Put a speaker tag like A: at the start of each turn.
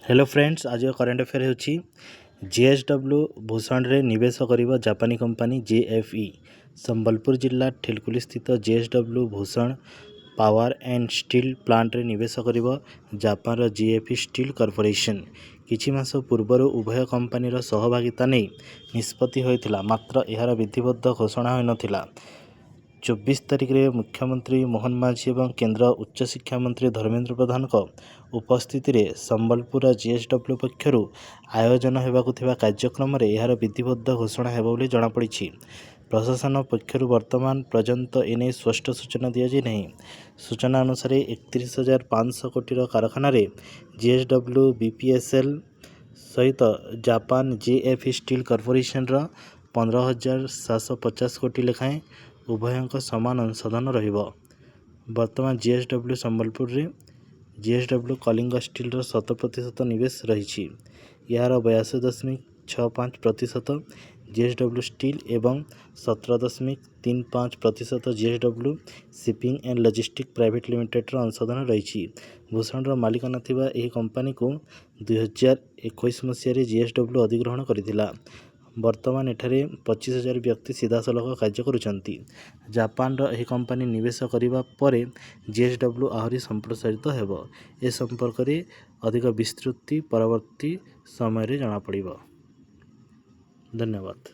A: Hello friends, आज current affair होची JSW Bhushan रे निवेश करिबा जापानी कंपनी जेएफई। संबलपुर जिला ठेलकुली स्थित JSW Bhushan power and steel plant रे निवेश करिबा जापान रो जेएफई स्टील कॉर्पोरेशन। किछि मास पूर्वर उभय कंपनी रो सहभागिता नै निष्पत्ति होइथिला, मात्र एहार विधिबद्ध घोषणा होई नथिला। 24 तारिख रे मुख्यमंत्री मोहन माझी और केंद्र उच्च शिक्षा मंत्री धर्मेंद्र प्रधान को उपस्थिति रे संबलपुर जेएसडब्ल्यू पक्षर आयोजन होगाकु कार्यक्रम रे एहार विधिबद्ध घोषणा हेबो बोली जणा पड़िछि। प्रशासन पक्षर वर्तमान पर्यंत एने स्पष्ट सूचना दिया नहीं। सूचना अनुसार 31,500 कोटी कारखाना रे जेएसडब्ल्यू बीपीएसएल सहित जापान जेएफई स्टील कॉर्पोरेशन 15,750 कोटी लेखाएं उभयों समान अंशदान रहिबो। वर्तमान जेएसडब्ल्यू संबलपुर रे जेएसडब्ल्यू कलिंग स्टील 100% निवेश रही। यार 82.65% जेएसडब्ल्यू स्टील एवं 17.35% JSW shipping and logistics private limited अंशदान रही। भूषण मालिकाना थिबा एही कंपनी को 2021 मसीह जेएसडब्ल्यू अधिग्रहण करथिला। वर्तमान एठारे 25,000 व्यक्ति सीधासलख कार्य करुछंती। जापान एही कंपनी निवेश करिबा परे जेएसडब्ल्यू आहरी संप्रसारित हेबो। ए संपर्क रे अधिक विस्तृति परवर्ती समय रे जणा पड़िबो। धन्यवाद।